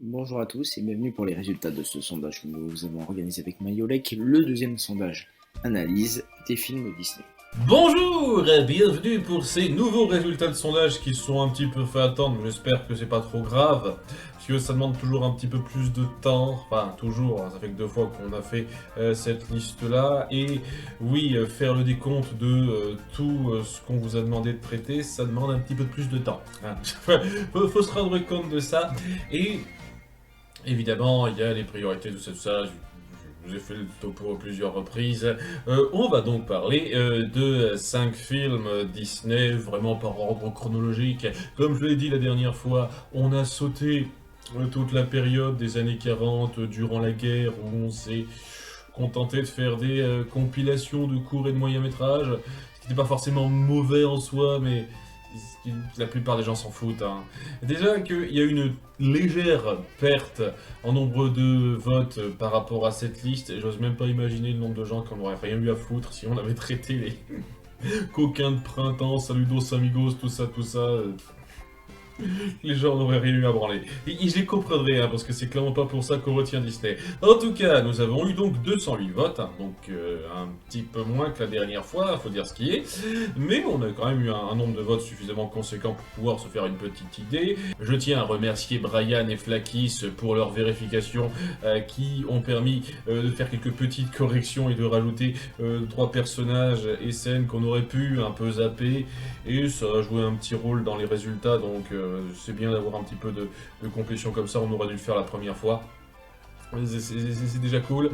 Bonjour à tous et bienvenue pour les résultats de ce sondage que nous avons organisé avec Mayolek, le deuxième sondage analyse des films Disney. Bonjour et bienvenue pour ces nouveaux résultats de sondage qui sont un petit peu fait attendre, mais j'espère que c'est pas trop grave, parce que ça demande toujours un petit peu plus de temps, enfin toujours, hein, ça fait que 2 fois qu'on a fait cette liste-là, et oui, faire le décompte de tout ce qu'on vous a demandé de traiter, ça demande un petit peu plus de temps. Hein. faut se rendre compte de ça, et évidemment, il y a les priorités, tout ça, je vous ai fait le topo à plusieurs reprises. On va donc parler de 5 films Disney, vraiment par ordre chronologique. Comme je l'ai dit la dernière fois, on a sauté toute la période des années 40, durant la guerre, où on s'est contenté de faire des compilations de courts et de moyens métrages, ce qui n'était pas forcément mauvais en soi, mais la plupart des gens s'en foutent. Hein. Déjà qu'il y a une légère perte en nombre de votes par rapport à cette liste, et j'ose même pas imaginer le nombre de gens qui n'en auraient rien eu à foutre si on avait traité les coquins de printemps, Saludos Amigos, tout ça, les gens n'auraient rien eu à branler. Et je les comprendrais, hein, parce que c'est clairement pas pour ça qu'on retient Disney. En tout cas, nous avons eu donc 208 votes, hein, donc un petit peu moins que la dernière fois, faut dire ce qui est. Mais on a quand même eu un nombre de votes suffisamment conséquent pour pouvoir se faire une petite idée. Je tiens à remercier Brian et Flakis pour leur vérification qui ont permis de faire quelques petites corrections et de rajouter 3 personnages et scènes qu'on aurait pu un peu zapper. Et ça a joué un petit rôle dans les résultats, donc c'est bien d'avoir un petit peu de complétion comme ça, on aurait dû le faire la première fois. C'est déjà cool.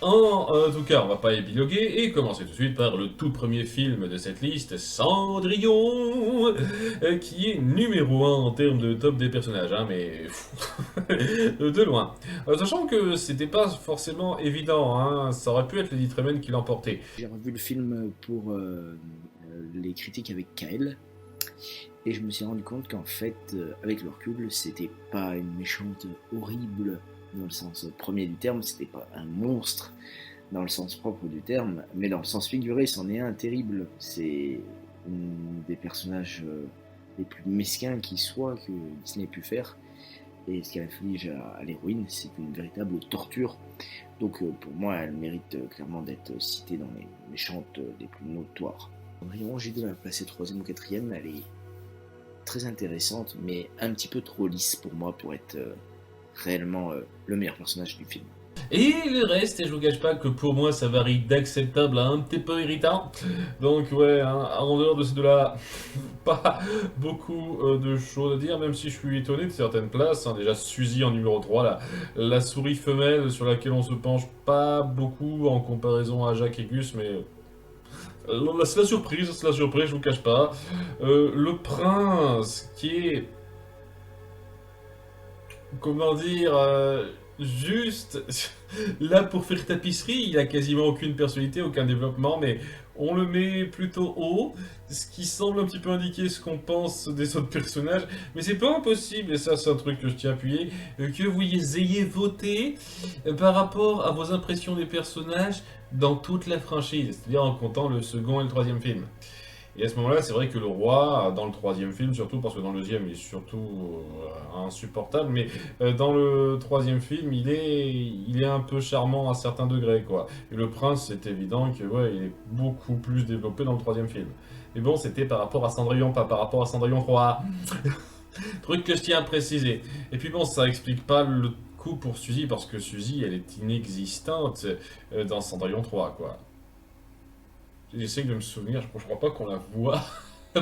En tout cas, on va pas épiloguer et commencer tout de suite par le tout premier film de cette liste, Cendrillon, qui est numéro 1 en termes de top des personnages, hein, mais de loin. Sachant que c'était pas forcément évident, hein, ça aurait pu être Lady Tremaine qui l'emportait. J'ai revu le film pour les critiques avec Kael et je me suis rendu compte qu'en fait, avec le recul, c'était pas une méchante horrible dans le sens premier du terme, c'était pas un monstre dans le sens propre du terme, mais dans le sens figuré, c'en est un terrible. C'est des personnages les plus mesquins qui soient que Disney ait pu faire. Et ce qu'elle inflige à l'héroïne, c'est une véritable torture. Donc pour moi, elle mérite clairement d'être citée dans les méchantes les plus notoires. Cendrillon, j'ai dû la placer troisième ou quatrième. Elle est très intéressante, mais un petit peu trop lisse pour moi pour être réellement le meilleur personnage du film. Et le reste, et je vous cache pas que pour moi ça varie d'acceptable à un petit peu irritant. Donc ouais, hein, en dehors de ces deux-là, pas beaucoup de choses à dire, même si je suis étonné de certaines places. Hein. Déjà Suzy en numéro 3, la souris femelle sur laquelle on se penche pas beaucoup en comparaison à Jacques et Gus, mais c'est la surprise, je vous cache pas. Le prince qui est, comment dire, juste là pour faire tapisserie, il a quasiment aucune personnalité, aucun développement, mais on le met plutôt haut, ce qui semble un petit peu indiquer ce qu'on pense des autres personnages, mais c'est pas impossible, et ça c'est un truc que je tiens à appuyer, que vous ayez voté par rapport à vos impressions des personnages dans toute la franchise, c'est-à-dire en comptant le second et le troisième film. Et à ce moment-là, c'est vrai que le roi, dans le troisième film, surtout parce que dans le deuxième, il est surtout insupportable, mais dans le troisième film, il est un peu charmant à certains degrés, quoi. Et le prince, c'est évident que ouais, il est beaucoup plus développé dans le troisième film. Mais bon, c'était par rapport à Cendrillon, pas par rapport à Cendrillon 3. Truc que je tiens à préciser. Et puis bon, ça explique pas le coup pour Suzy, parce que Suzy, elle est inexistante dans Cendrillon 3, quoi. J'essaie de me souvenir, je crois pas qu'on la voit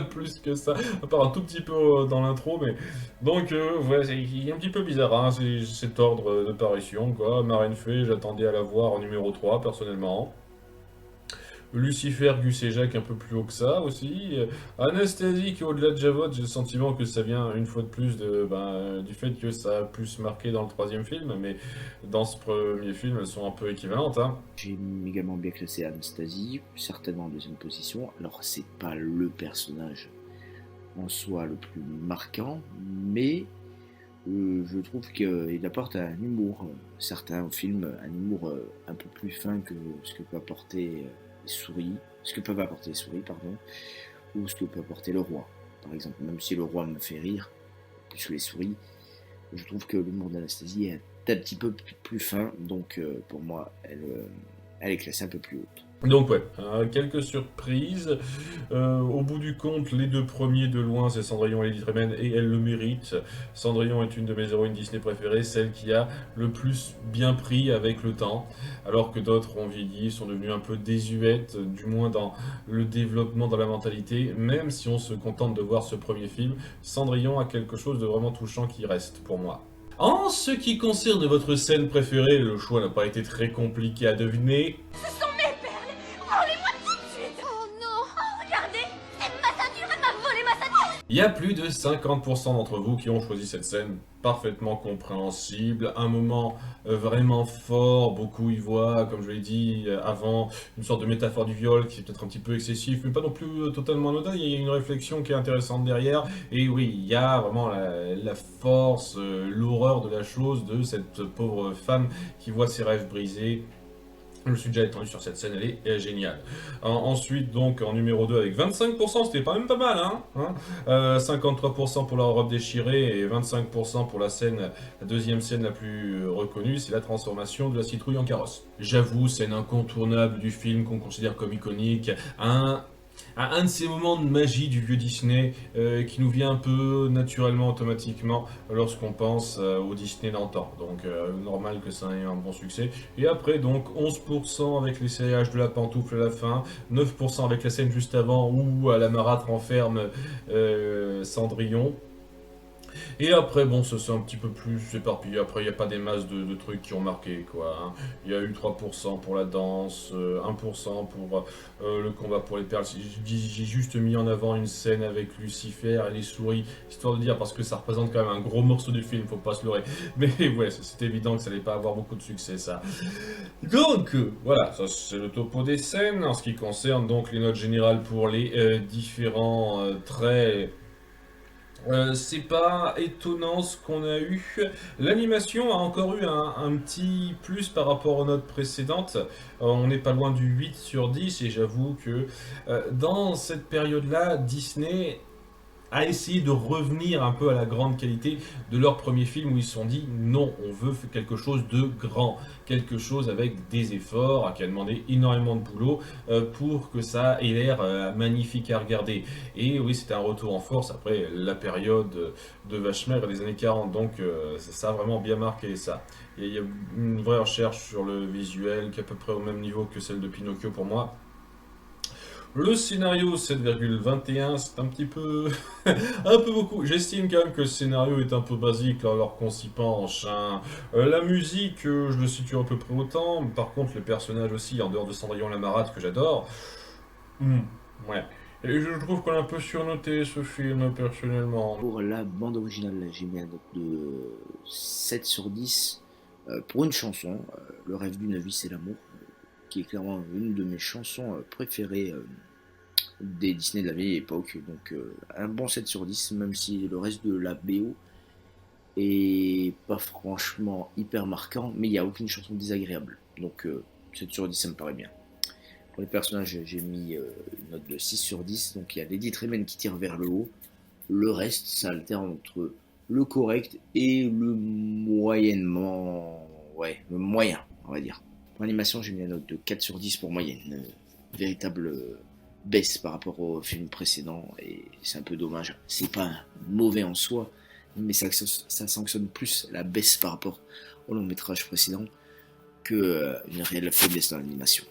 plus que ça, à part un tout petit peu dans l'intro, mais... Donc, ouais, il est un petit peu bizarre, hein, cet ordre de parution, quoi. Marine Fée, j'attendais à la voir en numéro 3 personnellement. Lucifer, Gus et Jacques un peu plus haut que ça aussi. Anastasie qui au-delà de Javotte, j'ai le sentiment que ça vient une fois de plus du fait que ça a plus marqué dans le troisième film, mais dans ce premier film elles sont un peu équivalentes. Hein. J'ai également bien classé Anastasie, certainement en deuxième position. Alors c'est pas le personnage en soi le plus marquant, mais je trouve qu'il apporte un humour certain au film, un humour un peu plus fin que ce que peut apporter les souris, ce que peuvent apporter les souris, pardon, ou ce que peut apporter le roi, par exemple. Même si le roi me fait rire, plus que les souris, Je trouve que l'humour d'Anastasie est un petit peu plus fin, donc pour moi, elle est classée un peu plus haute. Donc ouais, quelques surprises. Au bout du compte, les deux premiers de loin, c'est Cendrillon et Lady Tremaine, et elle le mérite. Cendrillon est une de mes héroïnes Disney préférées, celle qui a le plus bien pris avec le temps, alors que d'autres ont vieilli, sont devenues un peu désuètes, du moins dans le développement, dans la mentalité. Même si on se contente de voir ce premier film, Cendrillon a quelque chose de vraiment touchant qui reste pour moi. En ce qui concerne votre scène préférée, le choix n'a pas été très compliqué à deviner. Ce sont mes perles. Volez-moi tout de suite. Oh non. Oh, regardez. C'est ma ceinture. Elle m'a volé ma ceinture. Il y a plus de 50% d'entre vous qui ont choisi cette scène parfaitement compréhensible, un moment vraiment fort, beaucoup y voient, comme je l'ai dit avant, une sorte de métaphore du viol qui est peut-être un petit peu excessif, mais pas non plus totalement anodin, il y a une réflexion qui est intéressante derrière, et oui, il y a vraiment la force, l'horreur de la chose, de cette pauvre femme qui voit ses rêves brisés. Je me suis déjà étendu sur cette scène, elle est géniale. Ensuite, donc, en numéro 2 avec 25%, c'était quand même pas mal, hein, 53% pour la robe déchirée et 25% pour la scène, la deuxième scène la plus reconnue, c'est la transformation de la citrouille en carrosse. J'avoue, scène incontournable du film qu'on considère comme iconique, un de ces moments de magie du vieux Disney qui nous vient un peu naturellement, automatiquement, lorsqu'on pense au Disney d'antan. Donc normal que ça ait un bon succès. Et après, donc 11% avec l'essayage de la pantoufle à la fin, 9% avec la scène juste avant où la marâtre enferme Cendrillon. Et après, bon, ça c'est un petit peu plus éparpillé. Après, il n'y a pas des masses de trucs qui ont marqué, quoi, hein. Il y a eu 3% pour la danse, 1% pour le combat pour les perles. J'ai juste mis en avant une scène avec Lucifer et les souris, histoire de dire, parce que ça représente quand même un gros morceau du film, faut pas se leurrer. Mais ouais, c'est évident que ça n'allait pas avoir beaucoup de succès, ça. Donc, voilà, ça c'est le topo des scènes. En ce qui concerne donc les notes générales pour les différents traits. C'est pas étonnant ce qu'on a eu. L'animation a encore eu un petit plus par rapport aux notes précédentes. On n'est pas loin du 8 sur 10 et j'avoue que dans cette période-là, Disney a essayé de revenir un peu à la grande qualité de leur premier film où ils se sont dit non, on veut faire quelque chose de grand, quelque chose avec des efforts, qui a demandé énormément de boulot pour que ça ait l'air magnifique à regarder. Et oui, c'était un retour en force après la période de vache maigre des années 40, donc ça a vraiment bien marqué ça. Il y a une vraie recherche sur le visuel qui est à peu près au même niveau que celle de Pinocchio pour moi. Le scénario 7,21, c'est un petit peu un peu beaucoup. J'estime quand même que le scénario est un peu basique alors qu'on s'y penche, hein. La musique, je le situe à peu près autant. Par contre, les personnages aussi, en dehors de Cendrillon la marâtre que j'adore. Ouais. Et je trouve qu'on a un peu surnoté ce film personnellement. Pour la bande originale, là, j'ai mis un note de 7 sur 10 pour une chanson, Le rêve d'une vie c'est l'amour, qui est clairement une de mes chansons préférées des Disney de la vieille époque. Donc un bon 7 sur 10, même si le reste de la BO est pas franchement hyper marquant, mais il n'y a aucune chanson désagréable. Donc 7 sur 10, ça me paraît bien. Pour les personnages, j'ai mis une note de 6 sur 10. Donc il y a Lady Tremaine qui tire vers le haut. Le reste, ça alterne entre le correct et le moyennement. Ouais, le moyen, on va dire. Pour l'animation, j'ai mis la note de 4 sur 10 pour moi. Il y a une véritable baisse par rapport au film précédent. Et c'est un peu dommage. C'est pas mauvais en soi, mais ça sanctionne plus la baisse par rapport au long métrage précédent que une réelle faiblesse dans l'animation.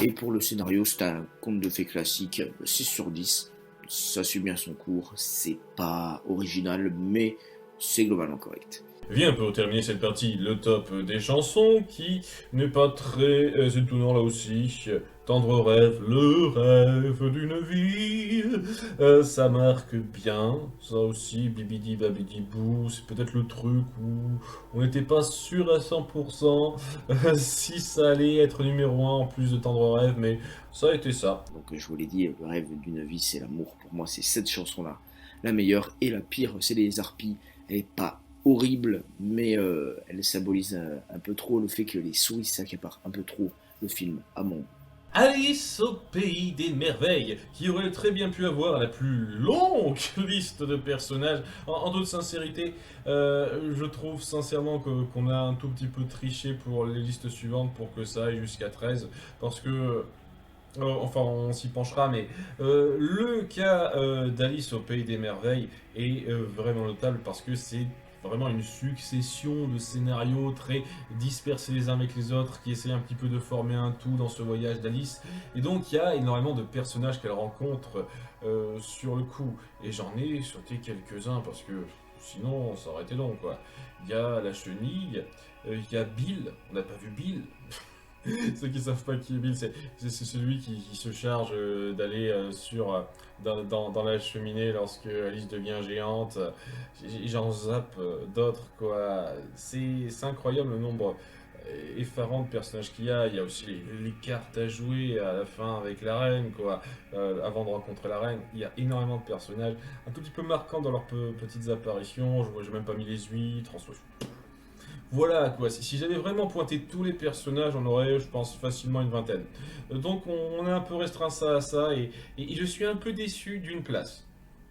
Et pour le scénario, c'est un conte de fées classique, 6 sur 10. Ça suit bien son cours, c'est pas original, mais c'est globalement correct. Vient pour terminer cette partie le top des chansons qui n'est pas très étonnant là aussi. Tendre rêve, le rêve d'une vie, ça marque bien, ça aussi, bibidi babidi bou, c'est peut-être le truc où on n'était pas sûr à 100% si ça allait être numéro 1 en plus de Tendre rêve, mais ça a été ça. Donc je vous l'ai dit, le rêve d'une vie c'est l'amour, pour moi c'est cette chanson-là. La meilleure et la pire, c'est les harpies, elle est pas horrible, mais elle symbolise un peu trop le fait que les souris s'accaparent un peu trop le film à mon goût. Alice au pays des merveilles, qui aurait très bien pu avoir la plus longue liste de personnages. En toute sincérité, je trouve sincèrement qu'on a un tout petit peu triché pour les listes suivantes pour que ça aille jusqu'à 13, parce que enfin, on s'y penchera, mais le cas d'Alice au Pays des Merveilles est vraiment notable parce que c'est vraiment une succession de scénarios très dispersés les uns avec les autres qui essaient un petit peu de former un tout dans ce voyage d'Alice. Et donc, il y a énormément de personnages qu'elle rencontre sur le coup. Et j'en ai sauté quelques-uns parce que sinon, ça aurait été long, quoi. Il y a la chenille, il y a Bill, on n'a pas vu Bill. Ceux qui savent pas qui est Bill, c'est celui qui se charge d'aller dans la cheminée lorsque Alice devient géante. J'en zappe d'autres, quoi. C'est incroyable le nombre effarant de personnages qu'il y a. Il y a aussi les cartes à jouer à la fin avec la reine, quoi. Avant de rencontrer la reine, il y a énormément de personnages, un tout petit peu marquants dans leurs petites apparitions. J'ai même pas mis les huîtres. Voilà quoi, si j'avais vraiment pointé tous les personnages, on aurait, je pense, facilement une vingtaine. Donc on a un peu restreint ça à ça, et je suis un peu déçu d'une place.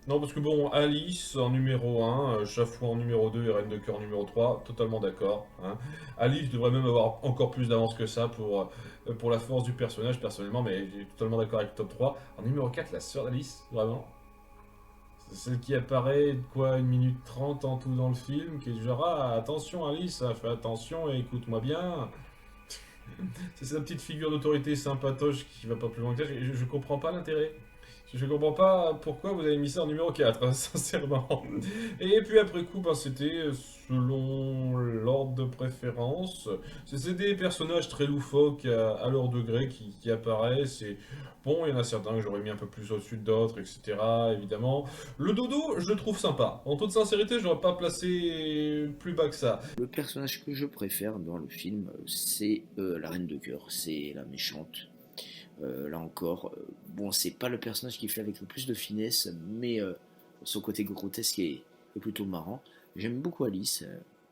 Non, parce que bon, Alice en numéro 1, Chafouin en numéro 2 et Reine de Cœur en numéro 3, totalement d'accord. Hein. Alice devrait même avoir encore plus d'avance que ça pour la force du personnage, personnellement, mais je suis totalement d'accord avec le top 3. En numéro 4, la sœur d'Alice, vraiment. Celle qui apparaît, quoi, 1 minute 30 en tout dans le film, qui est du genre, ah, attention Alice, fais attention et écoute-moi bien. C'est cette petite figure d'autorité sympatoche qui va pas plus loin que ça, je comprends pas l'intérêt. Je comprends pas pourquoi vous avez mis ça en numéro 4, sincèrement. Et puis après coup, ben, c'était selon l'ordre de préférence. C'est des personnages très loufoques à leur degré qui apparaissent. Et bon, il y en a certains que j'aurais mis un peu plus au-dessus d'autres, etc. Évidemment. Le dodo, je le trouve sympa. En toute sincérité, j'aurais pas placé plus bas que ça. Le personnage que je préfère dans le film, c'est la Reine de Cœur, c'est la méchante. Là encore, bon, c'est pas le personnage qui fait avec le plus de finesse, mais son côté grotesque est plutôt marrant. J'aime beaucoup Alice,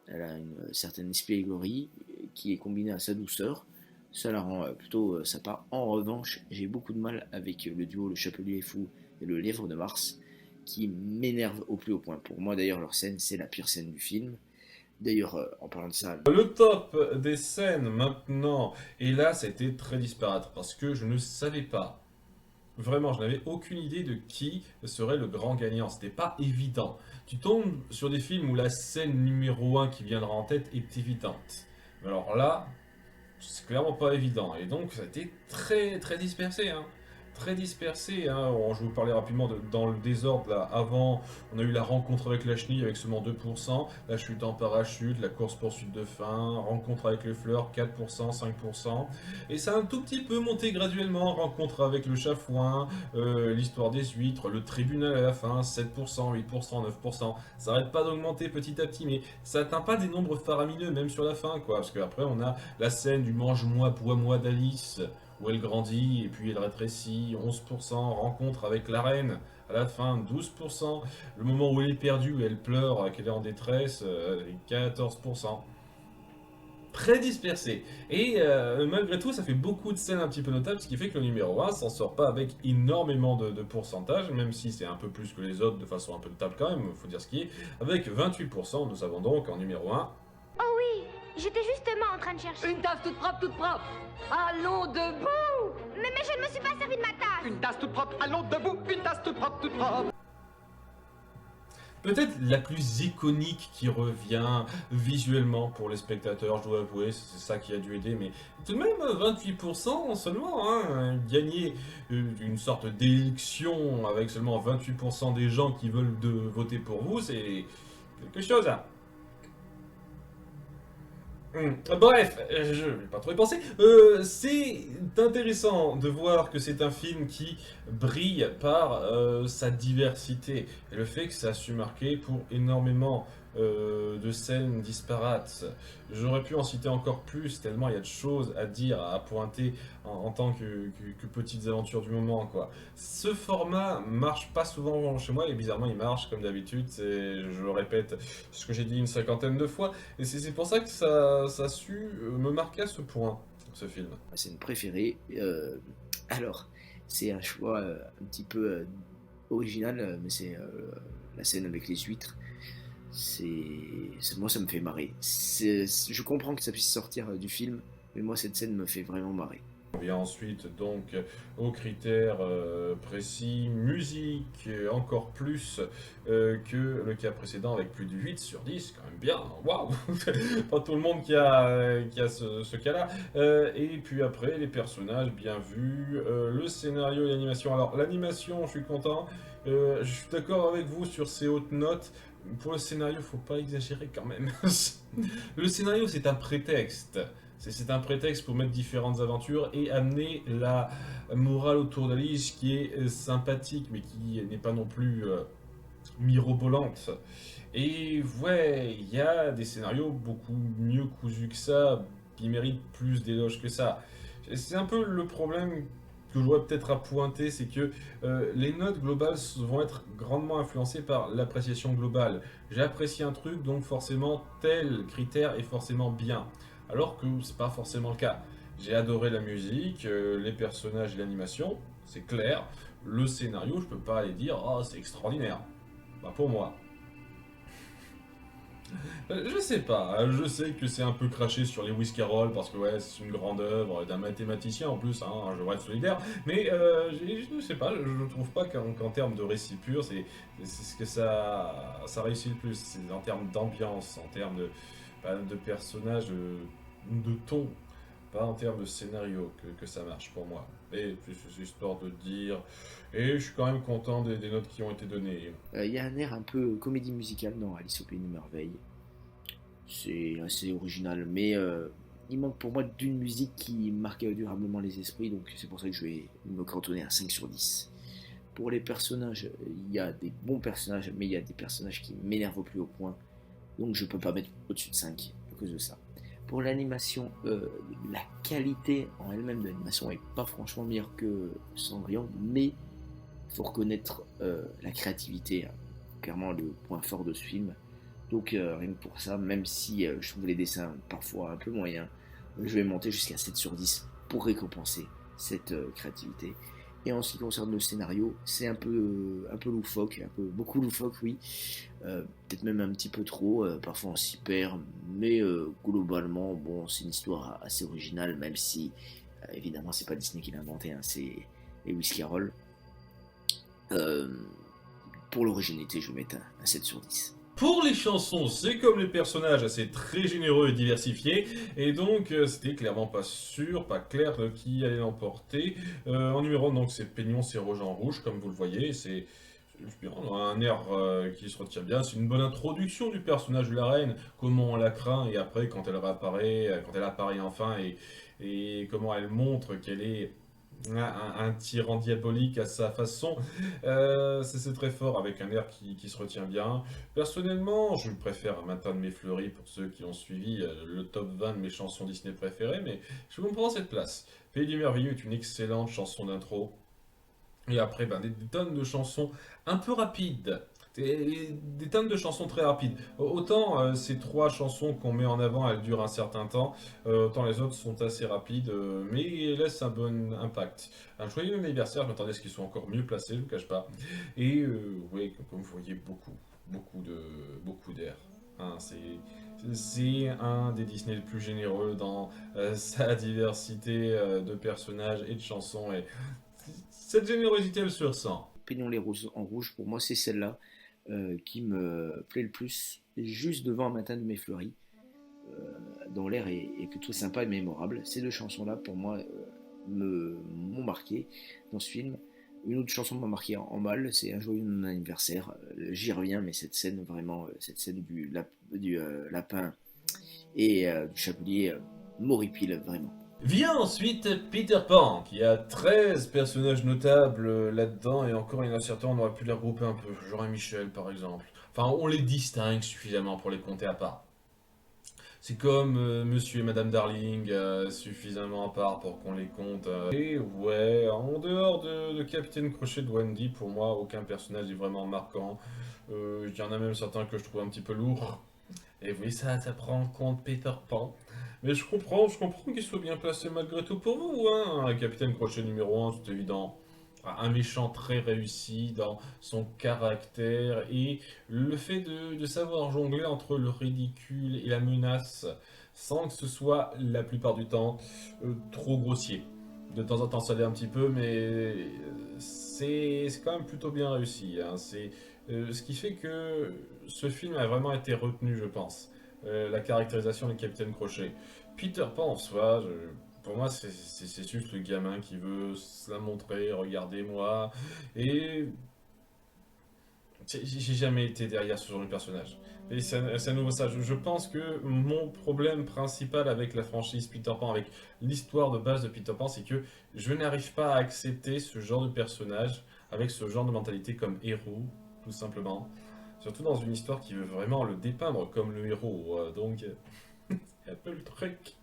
elle a une certaine espièglerie qui est combinée à sa douceur, ça la rend plutôt sympa. En revanche, j'ai beaucoup de mal avec le duo Le Chapelier Fou et le Lièvre de Mars, qui m'énerve au plus haut point. Pour moi d'ailleurs, leur scène, c'est la pire scène du film. D'ailleurs, en parlant de ça, Le top des scènes maintenant, et là c'était très disparate parce que je ne savais pas, vraiment je n'avais aucune idée de qui serait le grand gagnant, c'était pas évident. Tu tombes sur des films où la scène numéro 1 qui viendra en tête est évidente. Mais alors là, c'est clairement pas évident, et donc ça a été très très dispersé, hein. Très dispersé, hein. Je vais vous parler rapidement dans le désordre là. Avant, on a eu la rencontre avec la chenille avec seulement 2%, la chute en parachute, la course-poursuite de fin, rencontre avec les fleurs 4%, 5%, et ça a un tout petit peu monté graduellement, rencontre avec le chafouin, l'histoire des huîtres, le tribunal à la fin, 7%, 8%, 9%, ça arrête pas d'augmenter petit à petit, mais ça atteint pas des nombres faramineux, même sur la fin, quoi, parce qu'après on a la scène du mange-moi, bois-moi d'Alice, où elle grandit et puis elle rétrécit, 11%, rencontre avec la reine, à la fin 12%, le moment où elle est perdue, où elle pleure, qu'elle est en détresse, 14%. Très dispersé. Et malgré tout, ça fait beaucoup de scènes un petit peu notables, ce qui fait que le numéro 1 s'en sort pas avec énormément de pourcentage, même si c'est un peu plus que les autres de façon un peu notable quand même, il faut dire ce qui est. Avec 28%, nous avons donc en numéro 1... Oh oui, j'étais justement en train de chercher. Une tasse toute propre, toute propre. Allons debout. Mais je ne me suis pas servi de ma tasse. Une tasse toute propre, allons debout. Une tasse toute propre, toute propre. Peut-être la plus iconique qui revient visuellement pour les spectateurs, je dois avouer, c'est ça qui a dû aider, mais tout de même 28% seulement, hein, gagner une sorte d'élection avec seulement 28% des gens qui veulent voter pour vous, c'est quelque chose, hein. Bref, je vais pas trop y penser. C'est intéressant de voir que c'est un film qui brille par sa diversité et le fait que ça a su marquer pour énormément de scènes disparates. J'aurais pu en citer encore plus, tellement il y a de choses à dire, à pointer en tant que petites aventures du moment, quoi. Ce format marche pas souvent chez moi et bizarrement il marche comme d'habitude. Je répète ce que j'ai dit une cinquantaine de fois et c'est pour ça que ça a su me marquer à ce point. ce film. Ma scène préférée. Alors, c'est un choix un petit peu original, mais c'est la scène avec les huîtres. Moi, ça me fait marrer. Je comprends que ça puisse sortir du film, mais moi, cette scène me fait vraiment marrer. On vient ensuite donc aux critères précis, musique encore plus que le cas précédent avec plus de 8 sur 10, quand même bien, waouh. Pas tout le monde qui a ce cas-là. Et puis après, les personnages bien vus, le scénario et l'animation. Alors l'animation, je suis content, je suis d'accord avec vous sur ces hautes notes. Pour le scénario, faut pas exagérer quand même. Le scénario, c'est un prétexte. C'est un prétexte pour mettre différentes aventures et amener la morale autour d'Alice qui est sympathique mais qui n'est pas non plus mirobolante. Et ouais, il y a des scénarios beaucoup mieux cousus que ça, qui méritent plus d'éloges que ça. C'est un peu le problème que j'aurais peut-être à pointer, c'est que les notes globales vont être grandement influencées par l'appréciation globale. J'ai apprécié un truc, donc forcément tel critère est forcément bien. Alors que c'est pas forcément le cas. J'ai adoré la musique, les personnages et l'animation, c'est clair. Le scénario, je peux pas aller dire « Oh, c'est extraordinaire ». Bah pour moi. Je sais pas, je sais que c'est un peu craché sur les Lewis Carroll parce que ouais, c'est une grande œuvre d'un mathématicien en plus, hein, je devrais être solidaire, mais je sais pas, je trouve pas qu'en termes de récit pur, c'est ce que ça réussit le plus, c'est en termes d'ambiance, en termes de personnages, de ton, pas en termes de scénario que ça marche pour moi. Et c'est histoire de dire, et je suis quand même content des notes qui ont été données. Il y a un air un peu comédie musicale dans Alice au Pays des Merveilles. C'est assez original, mais il manque pour moi d'une musique qui marque durablement les esprits, donc c'est pour ça que je vais me cantonner à 5 sur 10. Pour les personnages, il y a des bons personnages, mais il y a des personnages qui m'énervent au plus haut point, donc je peux pas mettre au-dessus de 5 à cause de ça. Pour l'animation, la qualité en elle-même de l'animation est pas franchement meilleure que Cendrillon, mais il faut reconnaître la créativité, hein, clairement le point fort de ce film. Donc rien que pour ça, même si je trouve les dessins parfois un peu moyens, je vais monter jusqu'à 7 sur 10 pour récompenser cette créativité. Et en ce qui concerne le scénario, c'est un peu loufoque, beaucoup loufoque, oui. Peut-être même un petit peu trop, parfois on s'y perd, mais globalement, bon, c'est une histoire assez originale, même si, évidemment, c'est pas Disney qui l'a inventé, hein, c'est Lewis Carroll. Pour l'originalité, je vais mettre un 7 sur 10. Pour les chansons, c'est comme les personnages, c'est très généreux et diversifié, et donc c'était clairement pas sûr, pas clair de qui allait l'emporter. En numéro 1, donc c'est Peignon, c'est Rouge en rouge, comme vous le voyez, c'est un air qui se retient bien, c'est une bonne introduction du personnage de la reine, comment on la craint, et après quand elle apparaît enfin, et comment elle montre qu'elle est un tyran diabolique à sa façon, c'est très fort avec un air qui se retient bien. Personnellement, je préfère Matin de mes fleuris pour ceux qui ont suivi le top 20 de mes chansons Disney préférées, mais je vous prends cette place. Pays du Merveilleux est une excellente chanson d'intro. Et après, des tonnes de chansons un peu rapides. Des tonnes de chansons très rapides. Autant ces 3 chansons qu'on met en avant, elles durent un certain temps, autant les autres sont assez rapides, mais laissent un bon impact. Un joyeux anniversaire, je m'attendais à ce qu'ils soient encore mieux placés, je ne vous cache pas. Et oui, comme vous voyez, beaucoup d'air. Hein, c'est un des Disney les plus généreux dans sa diversité de personnages et de chansons. Et cette générosité, elle se ressent. Peignon les roses en rouge, pour moi, c'est celle-là qui me plaît le plus, juste devant Un matin de mes fleuris, dont l'air est plutôt sympa et mémorable. Ces 2 chansons-là, pour moi, m'ont marqué dans ce film. Une autre chanson m'a marqué en mal, c'est Un joyeux anniversaire. J'y reviens, mais cette scène, vraiment, cette scène du lapin et du chapelier m'horripile vraiment. Vient ensuite Peter Pan, qui a 13 personnages notables là-dedans, et encore il y en a certains, on aurait pu les regrouper un peu, genre Michel par exemple. Enfin, on les distingue suffisamment pour les compter à part. C'est comme Monsieur et Madame Darling, suffisamment à part pour qu'on les compte. Et ouais, en dehors de Capitaine Crochet de Wendy, pour moi, aucun personnage n'est vraiment marquant. Il y en a même certains que je trouve un petit peu lourds. Et oui, ça prend en compte Peter Pan. Mais je comprends qu'il soit bien placé malgré tout pour vous, hein. Capitaine Crochet numéro 1, c'est évident. Un méchant très réussi dans son caractère et le fait de savoir jongler entre le ridicule et la menace sans que ce soit la plupart du temps trop grossier. De temps en temps ça l'est un petit peu, mais c'est quand même plutôt bien réussi, hein. C'est ce qui fait que ce film a vraiment été retenu, je pense. La caractérisation du Capitaine Crochet. Peter Pan en soi, pour moi, c'est juste le gamin qui veut se la montrer, regardez-moi. Et j'ai jamais été derrière ce genre de personnage. Et c'est à nouveau ça. Je pense que mon problème principal avec la franchise Peter Pan, avec l'histoire de base de Peter Pan, c'est que je n'arrive pas à accepter ce genre de personnage avec ce genre de mentalité comme héros, tout simplement. Surtout dans une histoire qui veut vraiment le dépeindre comme le héros. Donc, c'est un peu le truc.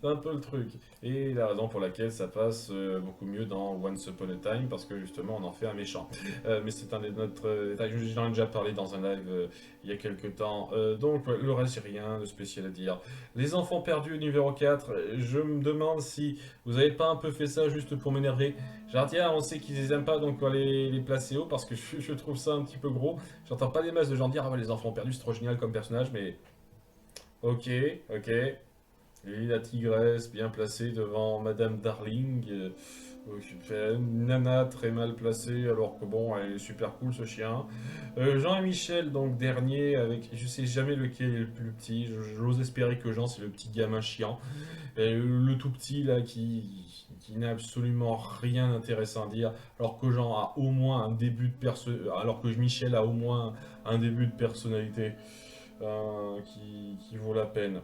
C'est un peu le truc. Et la raison pour laquelle ça passe beaucoup mieux dans Once Upon a Time, parce que justement on en fait un méchant. Mais c'est un des notre détails, j'en ai déjà parlé dans un live il y a quelques temps. Donc ouais, le reste, j'ai rien de spécial à dire. Les enfants perdus numéro 4, je me demande si vous avez pas un peu fait ça juste pour m'énerver. Jardia, on sait qu'ils les aiment pas, donc on va les placer haut, parce que je trouve ça un petit peu gros. J'entends pas des masses de gens dire, ah ouais, les enfants perdus, c'est trop génial comme personnage, mais... Ok, ok. Et la tigresse bien placée devant Madame Darling. Nana très mal placée, alors que bon, elle est super cool ce chien. Jean et Michel, donc dernier, avec je sais jamais lequel est le plus petit. J'ose espérer que Jean c'est le petit gamin chiant. Et le tout petit là qui n'a absolument rien d'intéressant à dire, alors que Jean a au moins un début de alors que Michel a au moins un début de personnalité qui vaut la peine.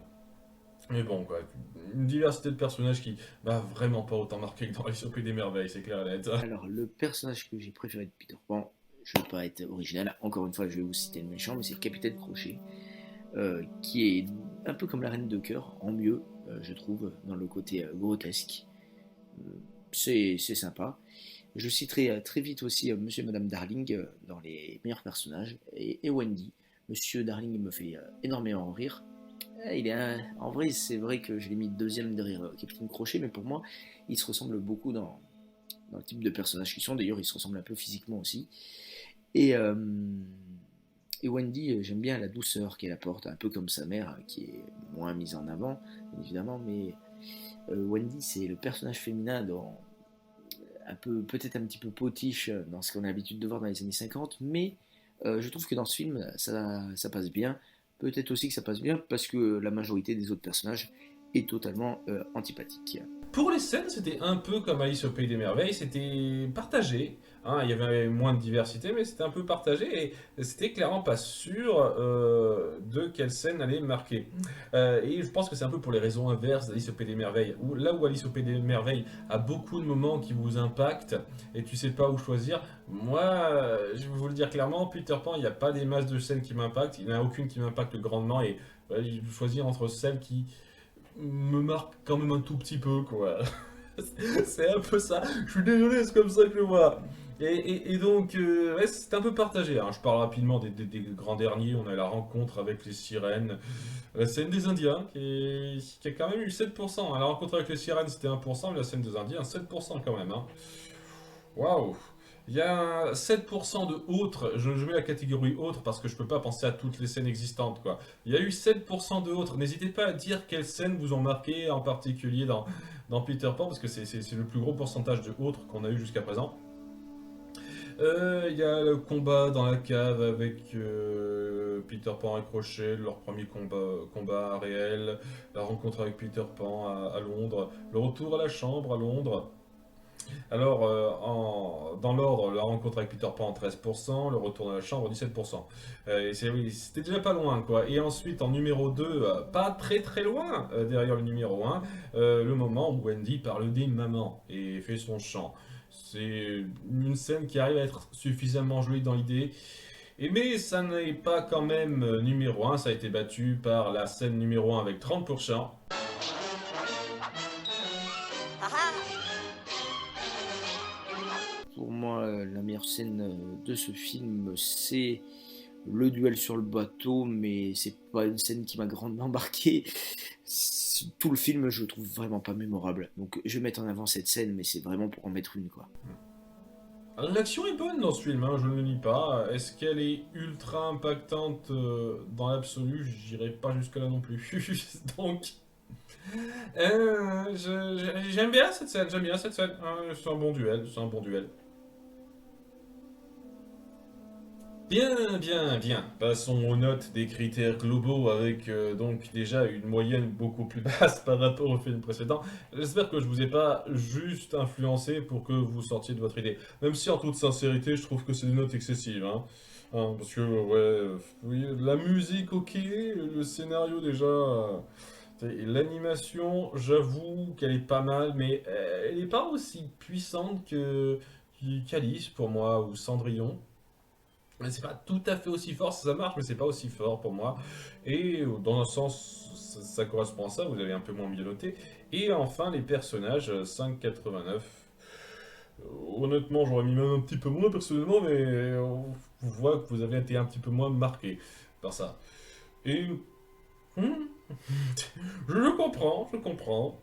Mais bon, quoi, une diversité de personnages qui m'a vraiment pas autant marqué que dans Alice au Pays des Merveilles, c'est clair et net. Alors, le personnage que j'ai préféré de Peter Pan, je ne veux pas être original, encore une fois, je vais vous citer le méchant, mais c'est le Capitaine Crochet, qui est un peu comme la Reine de Cœur, en mieux, je trouve, dans le côté grotesque. C'est sympa. Je citerai très vite aussi Monsieur et Madame Darling dans les meilleurs personnages, et Wendy. Monsieur Darling me fait énormément rire. En vrai, c'est vrai que je l'ai mis deuxième derrière Capitaine Crochet, mais pour moi, il se ressemble beaucoup dans le type de personnage qu'ils sont. D'ailleurs, ils se ressemblent un peu physiquement aussi. Et, euh, et Wendy, j'aime bien la douceur qu'elle apporte, un peu comme sa mère, qui est moins mise en avant, bien évidemment. Mais Wendy, c'est le personnage féminin peut-être un petit peu potiche dans ce qu'on a l'habitude de voir dans les années 50, mais je trouve que dans ce film, ça passe bien. Peut-être aussi que ça passe bien parce que la majorité des autres personnages est totalement antipathique. Pour les scènes, c'était un peu comme Alice au Pays des Merveilles, c'était partagé. Hein, il y avait moins de diversité, mais c'était un peu partagé et c'était clairement pas sûr de quelle scène allait marquer. Et je pense que c'est un peu pour les raisons inverses d'Alice au Pays des Merveilles. Là où Alice au Pays des Merveilles a beaucoup de moments qui vous impactent et tu sais pas où choisir, moi, je vais vous le dire clairement, Peter Pan, il n'y a pas des masses de scènes qui m'impactent, il n'y en a aucune qui m'impacte grandement et je vais choisir entre celles qui me marque quand même un tout petit peu, quoi. C'est un peu ça. Je suis désolé, c'est comme ça que je le vois. Et donc, ouais, c'est un peu partagé, hein. Je parle rapidement des grands derniers. On a la rencontre avec les sirènes. La scène des Indiens, qui a quand même eu 7%. Hein. La rencontre avec les sirènes, c'était 1%, mais la scène des Indiens, 7% quand même. Hein. Waouh! Il y a 7% de autres, je mets la catégorie autres parce que je peux pas penser à toutes les scènes existantes, quoi. Il y a eu 7% de autres. N'hésitez pas à dire quelles scènes vous ont marqué en particulier dans Peter Pan, parce que c'est le plus gros pourcentage de autres qu'on a eu jusqu'à présent. Il y a le combat dans la cave avec Peter Pan et Crochet, leur premier combat réel, la rencontre avec Peter Pan à Londres, le retour à la chambre à Londres. Alors, dans l'ordre, la rencontre avec Peter Pan 13%, le retour dans la chambre 17%. Oui, c'était déjà pas loin, quoi. Et ensuite, en numéro 2, pas très très loin derrière le numéro 1, le moment où Wendy parle des mamans et fait son chant. C'est une scène qui arrive à être suffisamment jolie dans l'idée. Mais ça n'est pas quand même numéro 1, ça a été battu par la scène numéro 1 avec 30%. Pour moi, la meilleure scène de ce film, c'est le duel sur le bateau, mais c'est pas une scène qui m'a grandement marqué. tout le film, je le trouve vraiment pas mémorable. Donc je vais mettre en avant cette scène, mais c'est vraiment pour en mettre une, quoi. L'action est bonne dans ce film, hein, je ne le nie pas. Est-ce qu'elle est ultra impactante dans l'absolu? J'irai pas jusque là non plus. Donc, j'aime bien cette scène, j'aime bien cette scène. C'est un bon duel, c'est un bon duel. Bien, bien, bien. Passons aux notes des critères globaux avec donc déjà une moyenne beaucoup plus basse par rapport au film précédent. J'espère que je vous ai pas juste influencé pour que vous sortiez de votre idée. Même si en toute sincérité, je trouve que c'est des notes excessives. Parce que, ouais, oui, la musique, ok, le scénario déjà... et l'animation, j'avoue qu'elle est pas mal, mais elle n'est pas aussi puissante que qu'Alice pour moi ou Cendrillon. Mais c'est pas tout à fait aussi fort, ça marche, mais c'est pas aussi fort pour moi. Et dans un sens, ça correspond à ça, vous avez un peu moins bien noté. Et enfin, les personnages, 5,89. Honnêtement, j'aurais mis même un petit peu moins personnellement, mais on voit que vous avez été un petit peu moins marqué par ça. Et... je comprends, je comprends.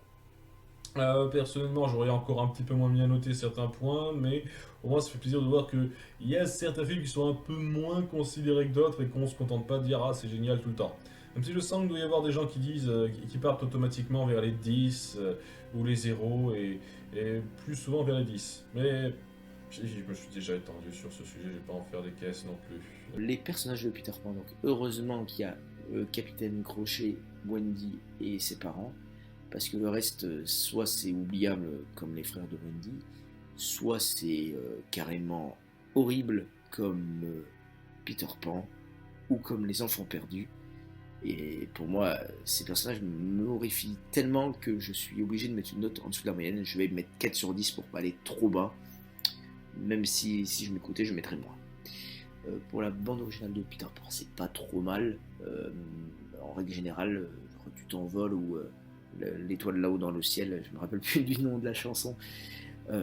Personnellement, j'aurais encore un petit peu moins bien noté certains points, mais au moins ça fait plaisir de voir qu'il y a certains films qui sont un peu moins considérés que d'autres et qu'on se contente pas de dire ah c'est génial tout le temps. Même si je sens qu'il doit y avoir des gens qui disent, qui partent automatiquement vers les 10 ou les 0 et plus souvent vers les 10. Mais je me suis déjà étendu sur ce sujet, je vais pas en faire des caisses non plus. Les personnages de Peter Pan, donc heureusement qu'il y a Capitaine Crochet, Wendy et ses parents. Parce que le reste, soit c'est oubliable comme les frères de Wendy, soit c'est carrément horrible comme Peter Pan, ou comme les enfants perdus. Et pour moi, ces personnages m'horrifient tellement que je suis obligé de mettre une note en dessous de la moyenne. Je vais mettre 4 sur 10 pour pas aller trop bas. Même si je m'écoutais, je mettrais moins. Pour la bande originale de Peter Pan, c'est pas trop mal. En règle générale, Tu t'envoles ou... l'étoile là-haut dans le ciel, je me rappelle plus du nom de la chanson,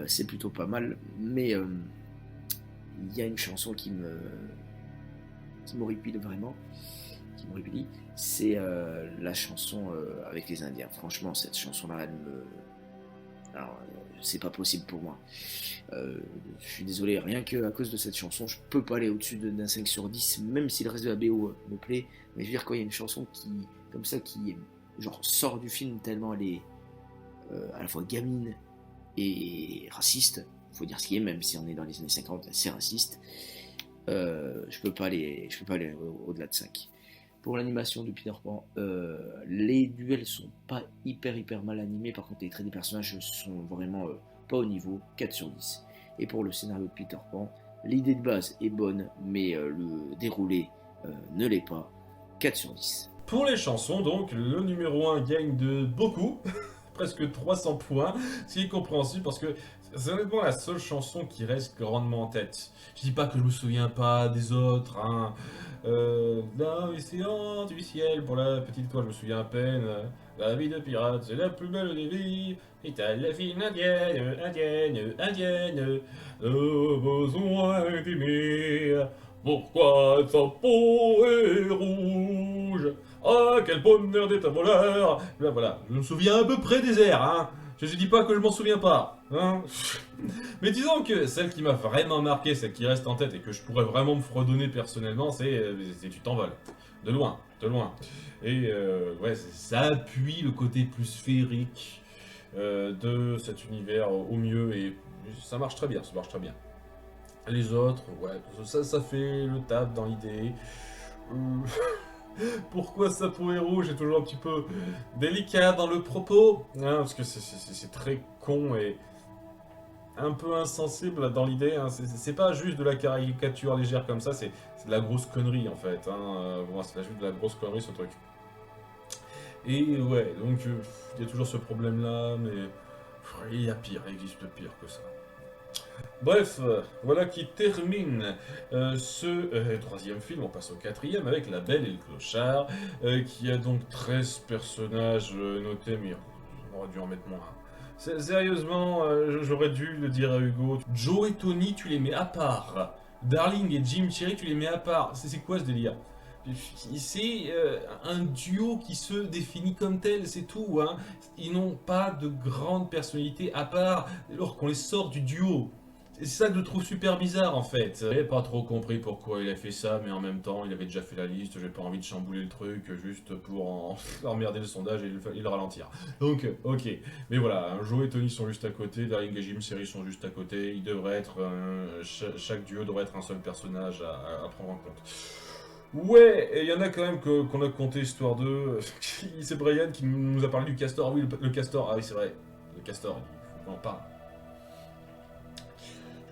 c'est plutôt pas mal, mais il y a une chanson qui m'horripile vraiment, c'est la chanson avec les Indiens. Franchement, cette chanson-là, c'est pas possible pour moi. Je suis désolé, rien que à cause de cette chanson, je peux pas aller au-dessus d'un 5 sur 10, même si le reste de la BO me plaît, mais je veux dire, quand il y a une chanson comme ça qui genre sort du film tellement elle est à la fois gamine et raciste, faut dire ce qui est, même si on est dans les années 50, c'est raciste, je peux pas aller au-delà de 5. Pour l'animation de Peter Pan, les duels sont pas hyper mal animés, par contre les traits des personnages sont vraiment pas au niveau, 4 sur 10. Et pour le scénario de Peter Pan, l'idée de base est bonne, mais le déroulé ne l'est pas, 4 sur 10. Pour les chansons, donc, le numéro 1 gagne de beaucoup, presque 300 points, ce qui est compréhensible parce que c'est honnêtement la seule chanson qui reste grandement en tête. Je dis pas que je me souviens pas des autres, Dans l'océan du ciel, pour la petite toi, je me souviens à peine. La vie de pirate, c'est la plus belle des vies. Et t'as la fille indienne, le besoin d'aimer. Pourquoi sa peau est rouge? Ah, quel bonheur d'être un voleur! Là, voilà, je me souviens à peu près des airs, Je dis pas que je m'en souviens pas, Mais disons que celle qui m'a vraiment marqué, celle qui reste en tête et que je pourrais vraiment me fredonner personnellement, c'est Tu t'envoles. De loin. Et ouais, ça appuie le côté plus sphérique de cet univers au mieux et ça marche très bien, Les autres, ouais, ça fait le taf dans l'idée. Pourquoi sa peau est rouge est toujours un petit peu délicat dans le propos, parce que c'est très con et un peu insensible dans l'idée. C'est pas juste de la caricature légère comme ça, c'est de la grosse connerie en fait. Bon, c'est juste de la grosse connerie ce truc. Et ouais, donc il y a toujours ce problème là, mais il y a pire, il existe pire que ça. Bref, voilà qui termine ce troisième film. On passe au quatrième avec La Belle et le Clochard, qui a donc 13 personnages notés, mais on aurait dû en mettre moins. Sérieusement, j'aurais dû le dire à Hugo. Joe et Tony, tu les mets à part. Darling et Jim Cherry, tu les mets à part. C'est quoi ce délire? C'est un duo qui se définit comme tel, c'est tout. Hein. Ils n'ont pas de grande personnalité à part lorsqu'on les sort du duo. C'est ça que je trouve super bizarre en fait. J'ai pas trop compris pourquoi il a fait ça, mais en même temps, il avait déjà fait la liste, j'ai pas envie de chambouler le truc juste pour emmerder le sondage et le ralentir. Donc, ok. Mais voilà, Joe et Tony sont juste à côté, Daring et Jim Sherry sont juste à côté, il devrait être, chaque duo devrait être un seul personnage à prendre en compte. Ouais, et il y en a quand même qu'on a compté histoire de... C'est Brian qui nous a parlé du castor. Ah oui, le castor, ah oui c'est vrai, le castor, il faut qu'on en parle.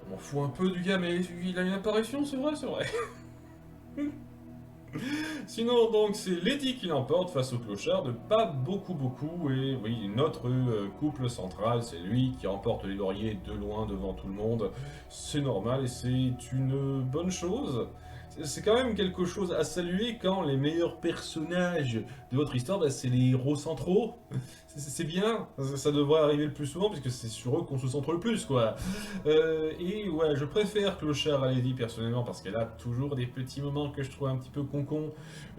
Je m'en fous un peu du gars, mais il a une apparition, c'est vrai, c'est vrai. Sinon, donc, c'est Lady qui l'emporte face au clochard de pas beaucoup, et oui, notre couple central, c'est lui qui emporte les lauriers de loin devant tout le monde. C'est normal et c'est une bonne chose. C'est quand même quelque chose à saluer quand les meilleurs personnages de votre histoire, bah, c'est les héros centraux. C'est bien, ça devrait arriver le plus souvent, puisque c'est sur eux qu'on se centre le plus, quoi. Et ouais, je préfère Clochard à Lady, personnellement, parce qu'elle a toujours des petits moments que je trouve un petit peu con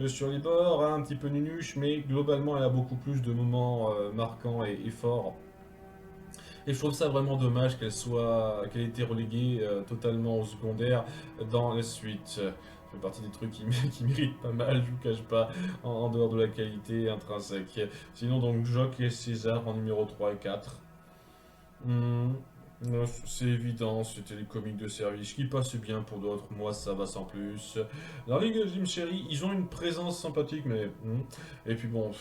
sur les bords, hein, un petit peu nunuche, mais globalement, elle a beaucoup plus de moments marquants et forts. Et je trouve ça vraiment dommage qu'elle ait été reléguée totalement au secondaire dans la suite. Ça fait partie des trucs qui méritent pas mal, je vous cache pas, en dehors de la qualité intrinsèque. Sinon donc Jock et César en numéro 3 et 4. C'est évident, c'était les comiques de service qui passaient bien pour d'autres, moi ça va sans plus. Dans les Jim Sherry, ils ont une présence sympathique, mais... Et puis bon,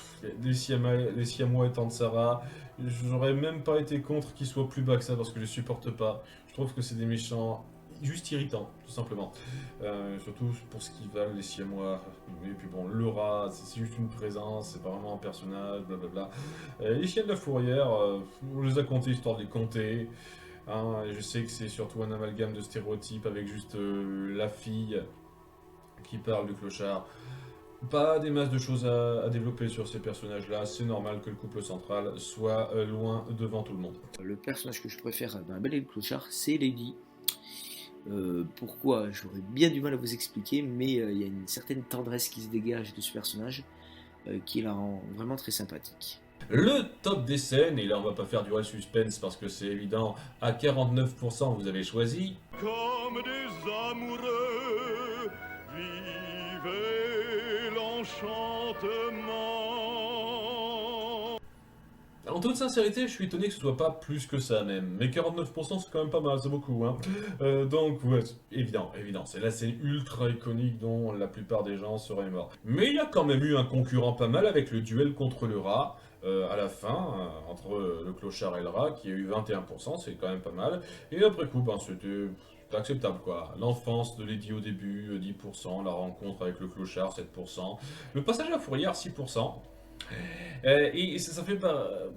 les Siamois étant de Sarah, j'aurais même pas été contre qu'ils soient plus bas que ça, parce que je les supporte pas. Je trouve que c'est des méchants juste irritants, tout simplement. Surtout pour ce qu'ils valent, les Siamois. Et puis bon, le rat, c'est juste une présence, c'est pas vraiment un personnage, blablabla. Les chiens de la fourrière, on les a comptés histoire de les compter. Hein, je sais que c'est surtout un amalgame de stéréotypes avec juste la fille qui parle du clochard. Pas des masses de choses à développer sur ces personnages-là, c'est normal que le couple central soit loin devant tout le monde. Le personnage que je préfère dans La Belle et le Clochard, c'est Lady. Pourquoi? J'aurais bien du mal à vous expliquer, mais il y a une certaine tendresse qui se dégage de ce personnage qui la rend vraiment très sympathique. Le top des scènes, et là on va pas faire du real suspense parce que c'est évident, à 49% vous avez choisi... Comme des amoureux, vivez l'enchantement. En toute sincérité, je suis étonné que ce soit pas plus que ça même, mais 49% c'est quand même pas mal, c'est beaucoup, hein. Donc ouais, évident, c'est la scène ultra iconique dont la plupart des gens seraient morts. Mais il y a quand même eu un concurrent pas mal avec le duel contre le rat, à la fin, entre le clochard et le rat, qui a eu 21%, c'est quand même pas mal. Et après coup, ben, c'était acceptable quoi. L'enfance de Lady au début, 10%, la rencontre avec le clochard, 7%, le passage à la fourrière, 6%. Et ça fait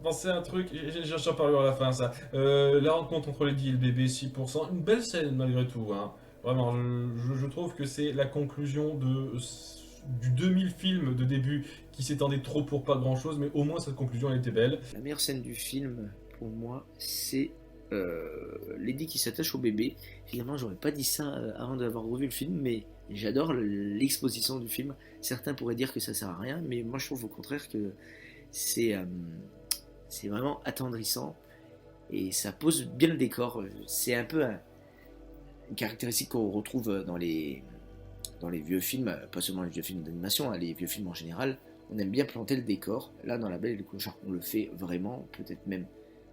penser à un truc, j'en parlerai à la fin ça. La rencontre entre Lady et le bébé, 6%, une belle scène malgré tout. Hein. Vraiment, je trouve que c'est la conclusion du 2000 film de début qui s'étendait trop pour pas grand chose, mais au moins cette conclusion elle était belle. La meilleure scène du film, pour moi, c'est Lady qui s'attache au bébé. Finalement, j'aurais pas dit ça avant d'avoir revu le film, mais j'adore l'exposition du film. Certains pourraient dire que ça sert à rien, mais moi je trouve au contraire que c'est vraiment attendrissant et ça pose bien le décor. C'est un peu une caractéristique qu'on retrouve dans les vieux films, pas seulement les vieux films d'animation, hein, les vieux films en général. On aime bien planter le décor. Là, dans La Belle et le Clochard, on le fait vraiment, peut-être même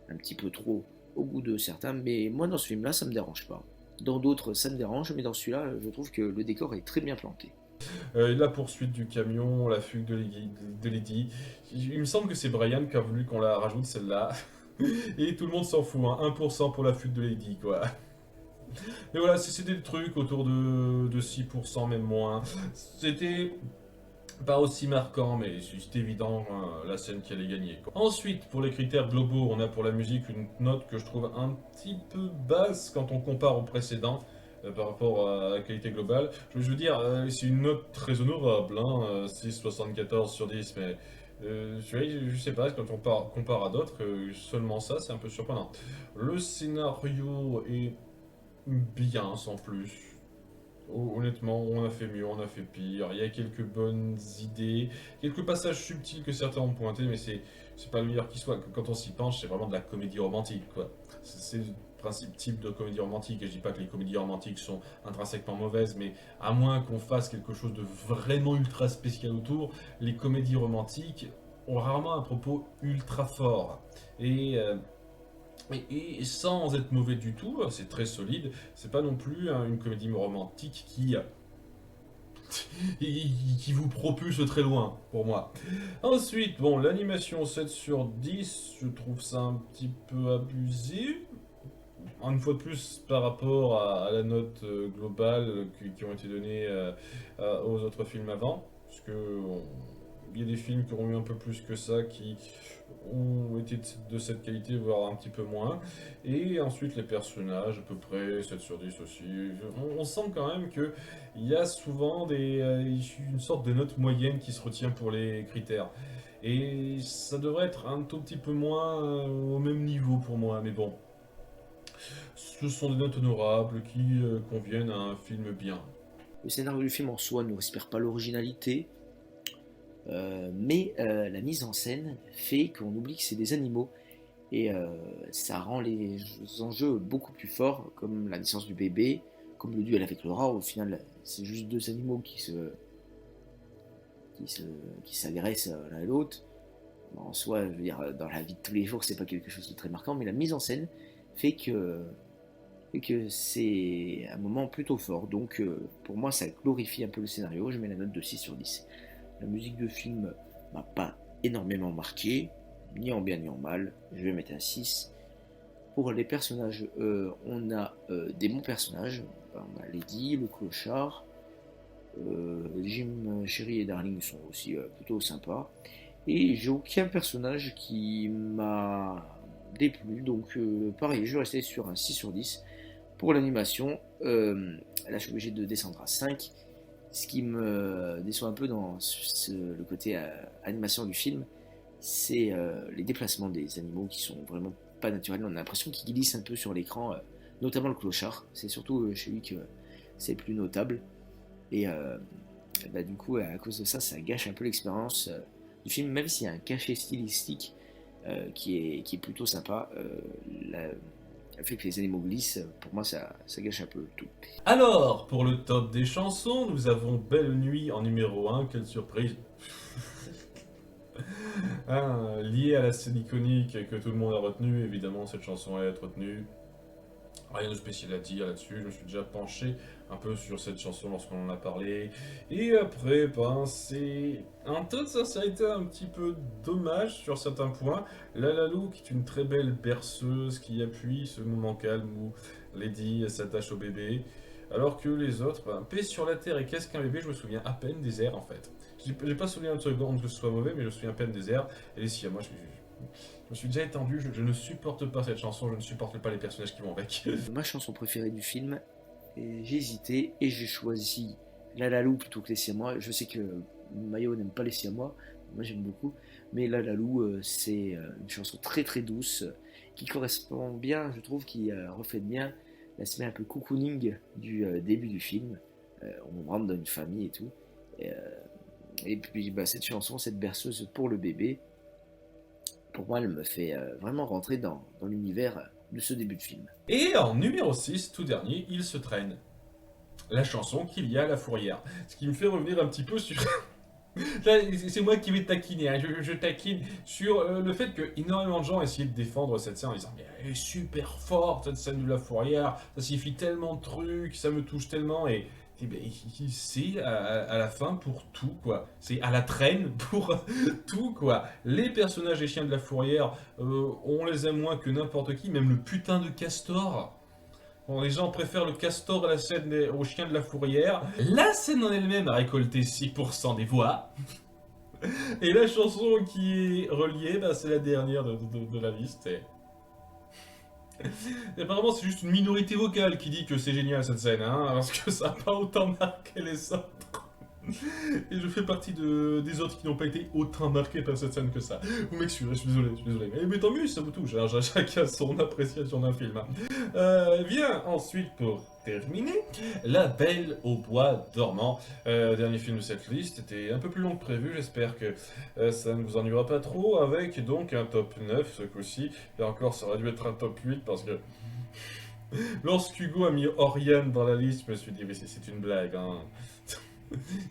un petit peu trop au goût de certains, mais moi dans ce film-là, ça me dérange pas. Dans d'autres, ça me dérange, mais dans celui-là, je trouve que le décor est très bien planté. La poursuite du camion, la fugue de Lady. Il me semble que c'est Brian qui a voulu qu'on la rajoute celle-là. Et tout le monde s'en fout, hein. 1% pour la fugue de Lady, quoi. Mais voilà, c'était des trucs autour de 6%, même moins. C'était pas aussi marquant, mais c'est évident la scène qui allait gagner. Ensuite, pour les critères globaux, on a pour la musique une note que je trouve un petit peu basse quand on compare au précédent. Par rapport à la qualité globale. Je veux dire, c'est une note très honorable, hein, 6,74 sur 10, mais je sais pas, quand on compare à d'autres, seulement ça, c'est un peu surprenant. Le scénario est bien, sans plus. Honnêtement, on a fait mieux, on a fait pire. Il y a quelques bonnes idées, quelques passages subtils que certains ont pointés, mais c'est pas le meilleur qui soit. Quand on s'y penche, c'est vraiment de la comédie romantique, quoi. C'est le principe type de comédie romantique. Et je dis pas que les comédies romantiques sont intrinsèquement mauvaises, mais à moins qu'on fasse quelque chose de vraiment ultra spécial autour, les comédies romantiques ont rarement un propos ultra fort. Et sans être mauvais du tout, c'est très solide. C'est pas non plus une comédie romantique qui vous propulse très loin, pour moi. Ensuite, bon, l'animation 7 sur 10, je trouve ça un petit peu abusé. Une fois de plus, par rapport à la note globale qui ont été données aux autres films avant. Parce que il y a des films qui ont eu un peu plus que ça, qui ont été de cette qualité, voire un petit peu moins. Et ensuite, les personnages, à peu près 7 sur 10 aussi. On sent quand même qu'il y a souvent une sorte de note moyenne qui se retient pour les critères. Et ça devrait être un tout petit peu moins au même niveau pour moi, mais bon. Ce sont des notes honorables qui conviennent à un film bien. Le scénario du film en soi ne respire pas l'originalité, mais la mise en scène fait qu'on oublie que c'est des animaux et ça rend les enjeux beaucoup plus forts, comme la naissance du bébé, comme le duel avec Laura. Au final, c'est juste deux animaux qui s'agressent l'un et l'autre. En soi, je veux dire, dans la vie de tous les jours, c'est pas quelque chose de très marquant, mais la mise en scène fait que c'est un moment plutôt fort. Donc pour moi, ça glorifie un peu le scénario. Je mets la note de 6 sur 10. La musique de film m'a pas énormément marqué, ni en bien ni en mal. Je vais mettre un 6. Pour les personnages, on a des bons personnages. On a Lady, le clochard, Jim, Chéri et Darling sont aussi plutôt sympas. Et j'ai aucun personnage qui m'a déplu, donc pareil, je vais rester sur un 6 sur 10. Pour l'animation, là je suis obligé de descendre à 5. Ce qui me déçoit un peu dans le côté animation du film, c'est les déplacements des animaux qui sont vraiment pas naturels. On a l'impression qu'ils glissent un peu sur l'écran, notamment le clochard. C'est surtout chez lui que c'est le plus notable. Et du coup, à cause de ça, ça gâche un peu l'expérience du film, même s'il y a un cachet stylistique qui est plutôt sympa. Le fait que les animaux glissent, pour moi, ça gâche un peu tout. Alors, pour le top des chansons, nous avons Belle Nuit en numéro 1, quelle surprise. Lié à la scène iconique que tout le monde a retenue, évidemment cette chanson est retenue. Rien de spécial à dire là-dessus, je me suis déjà penché un peu sur cette chanson lorsqu'on en a parlé. Et après, c'est un taux de sincérité un petit peu dommage sur certains points. La Lalou, qui est une très belle berceuse qui appuie ce moment calme où Lady s'attache au bébé. Alors que les autres, paix sur la terre et qu'est-ce qu'un bébé, je me souviens à peine des airs en fait. J'ai pas souvenir une seconde que ce soit mauvais, mais je me souviens à peine des airs. Et les si, moi je me suis déjà étendu, je ne supporte pas cette chanson, je ne supporte pas les personnages qui vont avec. Ma chanson préférée du film, j'ai hésité et j'ai choisi La Lalou plutôt que Les Siamois. Je sais que Mayo n'aime pas Les Siamois, moi j'aime beaucoup, mais La Lalou c'est une chanson très très douce qui correspond bien, je trouve, qui reflète bien l'aspect un peu cocooning du début du film. On rentre dans une famille et tout. Et puis cette chanson, cette berceuse pour le bébé, pour moi, elle me fait vraiment rentrer dans l'univers de ce début de film. Et en numéro 6, tout dernier, Il se traîne. La chanson qu'il y a à la fourrière. Ce qui me fait revenir un petit peu sur... Là, c'est moi qui vais taquiner, hein. Je taquine sur le fait que énormément de gens essayaient de défendre cette scène en disant « Mais elle est super forte, cette scène de la fourrière, ça signifie tellement de trucs, ça me touche tellement... » Et c'est à la fin pour tout, quoi. C'est à la traîne pour tout, quoi. Les personnages des chiens de la fourrière, on les aime moins que n'importe qui, même le putain de castor. Bon, les gens préfèrent le castor à la scène aux chiens de la fourrière. La scène en elle-même a récolté 6% des voix. Et la chanson qui est reliée, c'est la dernière de la liste. Et apparemment, c'est juste une minorité vocale qui dit que c'est génial cette scène, hein, parce que ça n'a pas autant marqué les autres. Et je fais partie des autres qui n'ont pas été autant marqués par cette scène que ça. Vous m'excusez, je suis désolé. Mais tant mieux, ça vous touche, hein, chacun son appréciation d'un film. Vient ensuite, pour terminer, La Belle au bois dormant. Dernier film de cette liste, était un peu plus long que prévu, j'espère que ça ne vous ennuiera pas trop, avec donc un top 9 ce coup-ci. Et encore, ça aurait dû être un top 8 parce que... Lorsqu'Hugo a mis Oriane dans la liste, je me suis dit, mais c'est une blague, hein.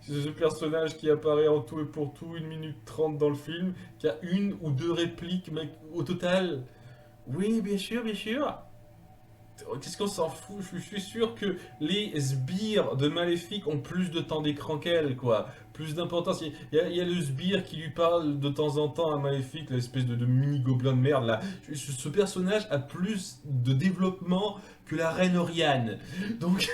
Ce personnage qui apparaît en tout et pour tout 1 minute 30 dans le film, qui a 1 ou 2 répliques, mec, au total. Oui, bien sûr, bien sûr. Qu'est-ce qu'on s'en fout? Je suis sûr que les sbires de Maléfique ont plus de temps d'écran qu'elle, quoi. Plus d'importance. Il y a le sbire qui lui parle de temps en temps à Maléfique, l'espèce de mini-gobelin de merde, là. Ce personnage a plus de développement que la reine Oriane. Donc...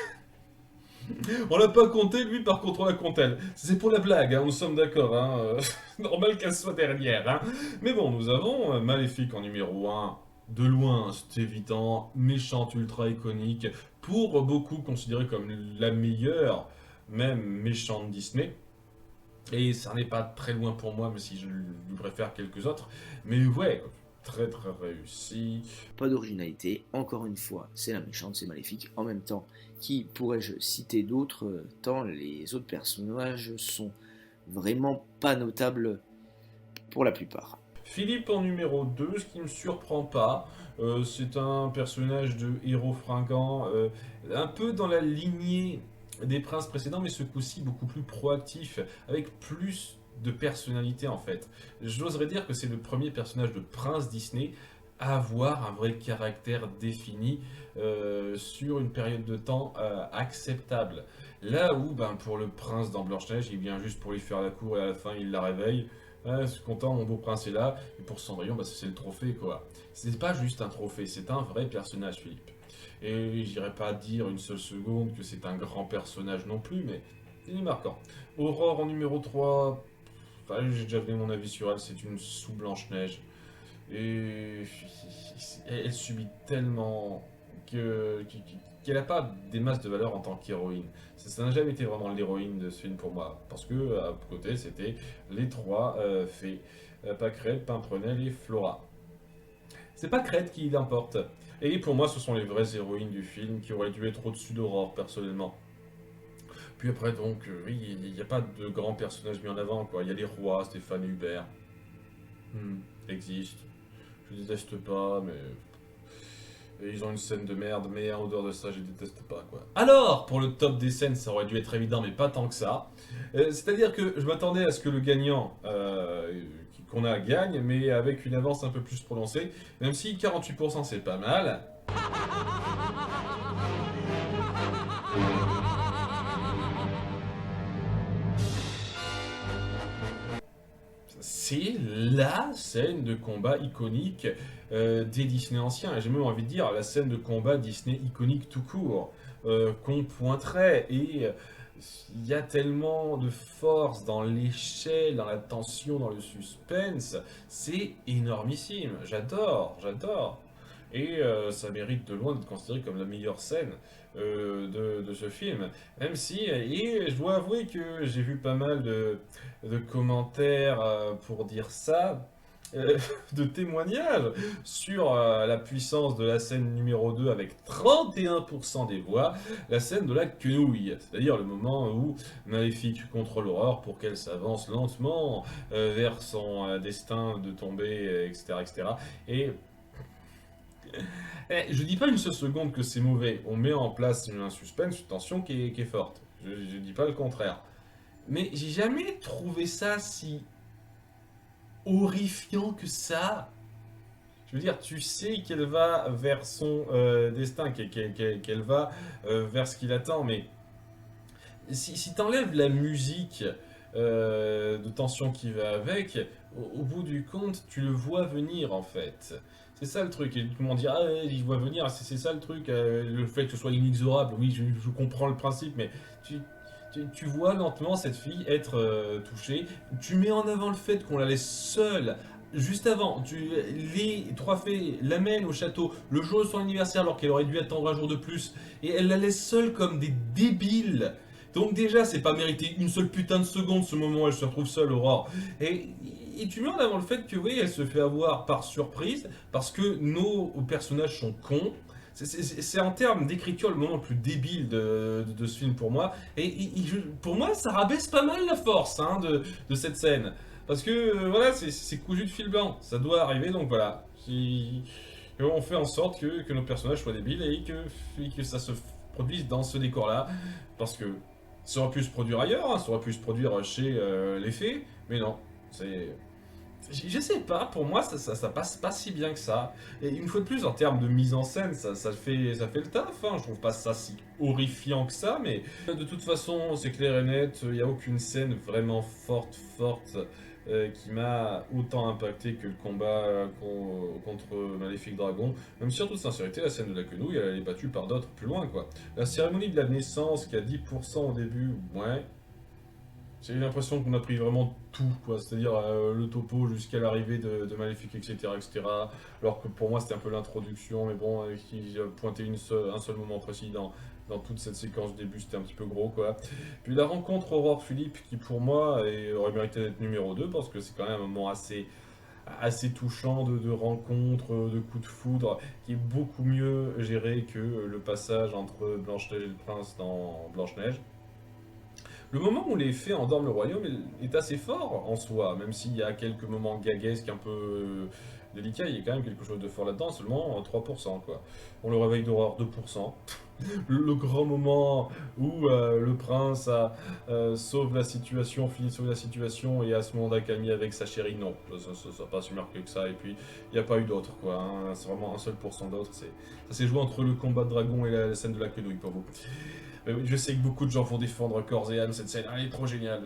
On l'a pas compté, lui, par contre, on l'a compté elle. C'est pour la blague, hein, nous sommes d'accord, hein. Normal qu'elle soit dernière, hein. Mais bon, nous avons Maléfique en numéro 1. De loin, c'est évident, méchante ultra iconique, pour beaucoup considérée comme la meilleure, même méchante Disney. Et ça n'est pas très loin pour moi, même si je lui préfère quelques autres. Mais ouais, très très réussi. Pas d'originalité, encore une fois, c'est la méchante, c'est Maléfique. En même temps, qui pourrais-je citer d'autres, tant les autres personnages sont vraiment pas notables pour la plupart. Philippe en numéro 2, ce qui ne me surprend pas, c'est un personnage de héros fringant, un peu dans la lignée des princes précédents, mais ce coup-ci beaucoup plus proactif, avec plus de personnalité en fait. J'oserais dire que c'est le premier personnage de prince Disney à avoir un vrai caractère défini sur une période de temps acceptable. Là où, pour le prince dans Blanche-Neige, il vient juste pour lui faire la cour et à la fin il la réveille. Je suis content, mon beau prince est là. Et pour Cendrillon, c'est le trophée, quoi. C'est pas juste un trophée, c'est un vrai personnage, Philippe. Et j'irai pas dire une seule seconde que c'est un grand personnage non plus, mais il est marquant. Aurore en numéro 3, j'ai déjà donné mon avis sur elle, c'est une sous-Blanche-Neige. Et elle subit tellement qu'elle n'a pas des masses de valeur en tant qu'héroïne. Ça n'a jamais été vraiment l'héroïne de ce film pour moi, parce que à côté c'était les 3 fées, Pâquerette, Pimprenelle et Flora. C'est Pâquerette qui l'importe. Et pour moi ce sont les vraies héroïnes du film qui auraient dû être au-dessus d'Aurore personnellement. Puis après donc, oui, il n'y a pas de grands personnages mis en avant, quoi. Il y a les rois, Stéphane Hubert. Existe. Je déteste pas, mais... Et ils ont une scène de merde, mais en dehors de ça, je déteste pas, quoi. Alors, pour le top des scènes, ça aurait dû être évident, mais pas tant que ça. C'est-à-dire que je m'attendais à ce que le gagnant qu'on a gagne, mais avec une avance un peu plus prononcée, même si 48% c'est pas mal. C'est la scène de combat iconique des Disney anciens. Et j'ai même envie de dire la scène de combat Disney iconique tout court, qu'on pointerait. Et il y a tellement de force dans l'échelle, dans la tension, dans le suspense. C'est énormissime. J'adore. Et ça mérite de loin d'être considéré comme la meilleure scène de ce film. Même si, et je dois avouer que j'ai vu pas mal de commentaires pour dire ça, de témoignages sur la puissance de la scène numéro 2 avec 31% des voix, la scène de la quenouille, c'est-à-dire le moment où Maléfique contrôle Aurore pour qu'elle s'avance lentement vers son destin de tomber, etc. etc. Et je dis pas une seule seconde que c'est mauvais, on met en place un suspense, une tension qui est forte, je dis pas le contraire. Mais j'ai jamais trouvé ça si horrifiant que ça. Je veux dire, tu sais qu'elle va vers son destin, qu'elle va vers ce qu'il attend, mais si t'enlèves la musique de tension qui va avec, au bout du compte, tu le vois venir en fait. C'est ça le truc, et tout le monde dit « Ah, ouais, je vois venir, c'est ça le truc, le fait que ce soit inexorable, oui, je comprends le principe, mais tu vois lentement cette fille être touchée, tu mets en avant le fait qu'on la laisse seule, juste avant, les 3 fées l'amènent au château le jour de son anniversaire alors qu'elle aurait dû attendre un jour de plus, et elle la laisse seule comme des débiles. Donc déjà, c'est pas mérité une seule putain de seconde ce moment où elle se retrouve seule, Aurore. Et tu mets en avant le fait que oui, elle se fait avoir par surprise, parce que nos personnages sont cons. C'est en termes d'écriture le moment le plus débile de ce film pour moi. Pour moi, ça rabaisse pas mal la force hein, de cette scène. Parce que voilà, c'est cousu de fil blanc. Ça doit arriver, donc voilà. On fait en sorte que nos personnages soient débiles et que ça se produise dans ce décor-là. Parce que ça aurait pu se produire ailleurs, hein, ça aurait pu se produire chez les fées, mais non. Je sais pas, pour moi ça passe pas si bien que ça. Et une fois de plus, en termes de mise en scène, ça fait le taf. Hein. Je trouve pas ça si horrifiant que ça, mais de toute façon, c'est clair et net, il n'y a aucune scène vraiment forte qui m'a autant impacté que le combat contre Maléfique Dragon. Même si en toute sincérité, la scène de la quenouille, elle est battue par d'autres plus loin, quoi. La cérémonie de la naissance qui a 10% au début, ouais. J'ai l'impression qu'on a pris vraiment tout, quoi. C'est-à-dire le topo jusqu'à l'arrivée de Maléfique, etc., etc. Alors que pour moi, c'était un peu l'introduction, mais bon, qui pointait un seul moment précis dans toute cette séquence début, c'était un petit peu gros, quoi. Puis la rencontre Aurore Philippe, qui pour moi aurait mérité d'être numéro 2, parce que c'est quand même un moment assez touchant de rencontre, de coup de foudre, qui est beaucoup mieux géré que le passage entre Blanche-Neige et le prince dans Blanche-Neige. Le moment où les fées endorment le royaume est assez fort en soi, même s'il y a quelques moments gaguesques un peu délicats, il y a quand même quelque chose de fort là-dedans, seulement 3%, quoi. On le réveille d'Aurore 2%. Le grand moment où le prince sauve la situation, finit de sauver la situation, et à ce moment d'accalmie avec sa chérie, non, ça pas si marqué que ça, et puis il n'y a pas eu d'autre, quoi. Hein. C'est vraiment un seul pourcent d'autre. Ça s'est joué entre le combat de dragon et la scène de la quenouille pour vous. Je sais que beaucoup de gens vont défendre corps et âme cette scène, elle est trop géniale.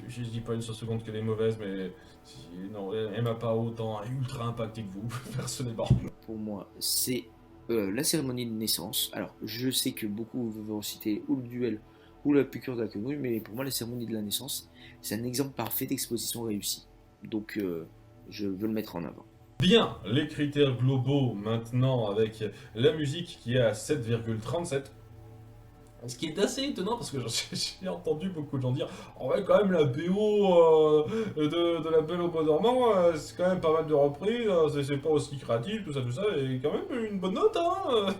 Je dis pas une seule seconde qu'elle est mauvaise, mais non, elle m'a pas autant ultra impacté que vous, personnellement. Pour moi, c'est la cérémonie de naissance. Alors, je sais que beaucoup vont citer ou le duel ou la piqûre de la quenouille, mais pour moi, la cérémonie de la naissance, c'est un exemple parfait d'exposition réussie. Donc, je veux le mettre en avant. Bien, les critères globaux maintenant avec la musique qui est à 7,37. Ce qui est assez étonnant parce que j'ai entendu beaucoup de gens dire oh ouais quand même la BO de la Belle au Bois dormant c'est quand même pas mal de reprises, c'est pas aussi créatif, tout ça, et quand même une bonne note hein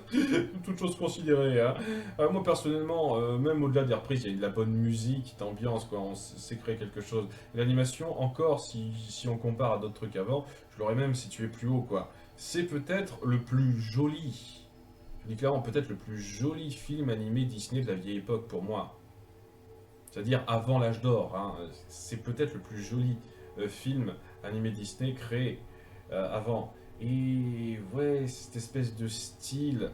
toutes choses considérées hein. Moi personnellement, même au-delà des reprises, il y a de la bonne musique, d'ambiance quoi, on s'est créé quelque chose. L'animation encore, si on compare à d'autres trucs avant, je l'aurais même situé plus haut quoi. C'est peut-être le plus joli. Je dis clairement peut-être le plus joli film animé Disney de la vieille époque pour moi. C'est-à-dire avant l'âge d'or. Hein. C'est peut-être le plus joli film animé Disney créé avant. Et ouais, cette espèce de style,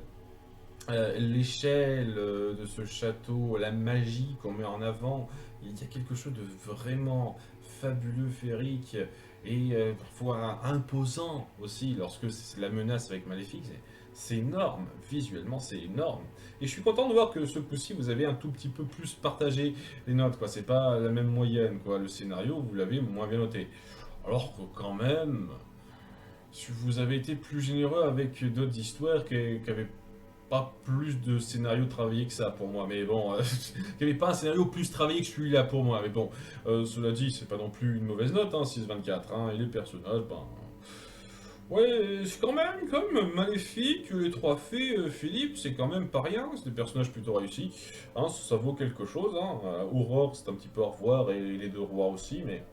l'échelle de ce château, la magie qu'on met en avant, il y a quelque chose de vraiment fabuleux, féerique et parfois imposant aussi lorsque c'est la menace avec Maléfique. C'est énorme, visuellement c'est énorme. Et je suis content de voir que ce coup-ci vous avez un tout petit peu plus partagé les notes, quoi. C'est pas la même moyenne, quoi. Le scénario, vous l'avez moins bien noté. Alors que quand même, si vous avez été plus généreux avec d'autres histoires qui avaient pas plus de scénarios travaillés que ça pour moi, mais bon, il n'y avait pas un scénario plus travaillé que celui-là pour moi, mais bon, cela dit, c'est pas non plus une mauvaise note, hein, 6,24, hein, et les personnages, ben... Ouais, c'est quand même comme Maléfique, les trois fées, Philippe, c'est quand même pas rien, c'est des personnages plutôt réussis, hein, ça vaut quelque chose, hein. Aurore, c'est un petit peu au revoir, et les deux rois aussi, mais...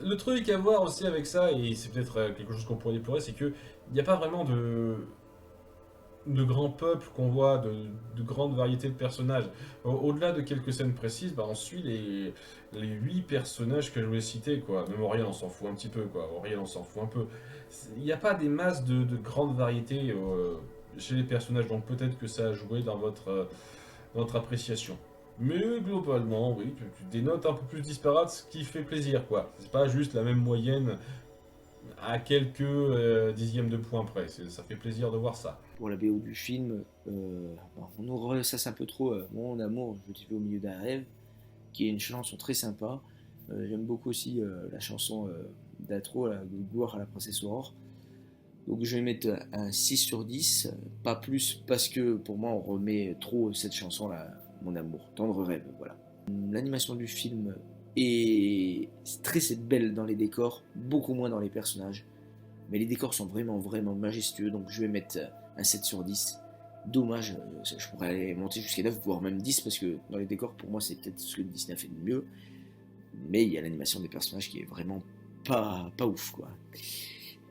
Le truc à voir aussi avec ça, et c'est peut-être quelque chose qu'on pourrait déplorer, c'est qu'il n'y a pas vraiment de grands peuples qu'on voit, de grandes variétés de personnages. Au-delà de quelques scènes précises, bah, on suit les 8 personnages que je voulais citer, quoi. Même Auriel, on s'en fout un petit peu, quoi. Auriel, on s'en fout un peu. Il n'y a pas des masses de grandes variétés chez les personnages, donc peut-être que ça a joué dans votre appréciation. Mais globalement, oui, des notes un peu plus disparates, ce qui fait plaisir, quoi. C'est pas juste la même moyenne à quelques dixièmes de points près. Ça fait plaisir de voir ça. Pour la BO du film, on nous ressasse un peu trop Mon amour, je t'ai vu au milieu d'un rêve, qui est une chanson très sympa. J'aime beaucoup aussi la chanson d'Atro, Gloire à la princesse Aurore. Donc je vais mettre un 6 sur 10, pas plus, parce que pour moi on remet trop cette chanson-là, Mon amour, tendre rêve, voilà. L'animation du film est très belle dans les décors, beaucoup moins dans les personnages. Mais les décors sont vraiment majestueux, donc je vais mettre un 7 sur 10. Dommage, je pourrais aller monter jusqu'à 9, voire même 10, parce que dans les décors, pour moi, c'est peut-être ce que Disney a fait de mieux. Mais il y a l'animation des personnages qui est vraiment pas ouf, quoi.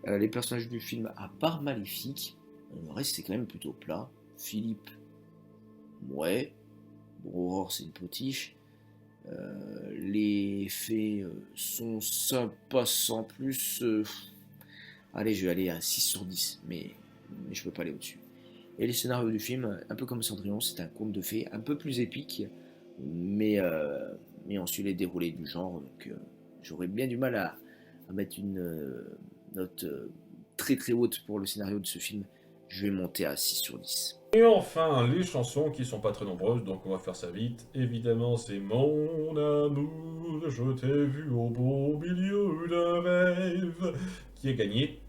Les personnages du film, à part Maléfique, le reste c'est quand même plutôt plat. Philippe, ouais. Bon, Aurore, c'est une potiche. Les fées sont sympas sans plus. Allez, je vais aller à 6 sur 10, mais je peux pas aller au-dessus. Et les scénarios du film, un peu comme Cendrillon, c'est un conte de fées un peu plus épique, mais on suit les déroulés du genre, donc j'aurais bien du mal à mettre une note très haute pour le scénario de ce film. Je vais monter à 6 sur 10. Et enfin, les chansons qui sont pas très nombreuses, donc on va faire ça vite. Évidemment, c'est Mon amour, je t'ai vu au beau milieu d'un rêve, qui a gagné.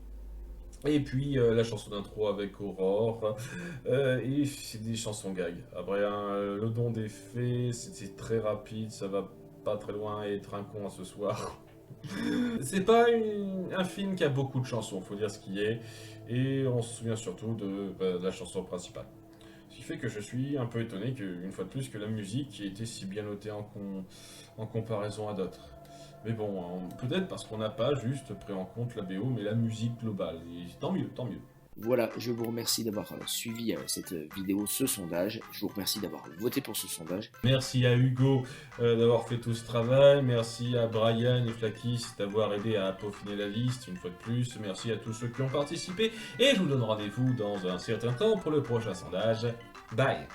Et puis la chanson d'intro avec Aurore, et c'est des chansons gag. Après, le don des fées, c'était très rapide, ça va pas très loin et trinquons à ce soir. C'est pas un film qui a beaucoup de chansons, faut dire ce qui est, et on se souvient surtout de la chanson principale. Ce qui fait que je suis un peu étonné qu'une fois de plus que la musique ait été si bien notée en comparaison à d'autres. Mais bon, peut-être parce qu'on n'a pas juste pris en compte la BO, mais la musique globale. Et tant mieux, tant mieux. Voilà, je vous remercie d'avoir suivi cette vidéo, ce sondage. Je vous remercie d'avoir voté pour ce sondage. Merci à Hugo d'avoir fait tout ce travail. Merci à Brian et Flakis d'avoir aidé à peaufiner la liste une fois de plus. Merci à tous ceux qui ont participé. Et je vous donne rendez-vous dans un certain temps pour le prochain sondage. Bye!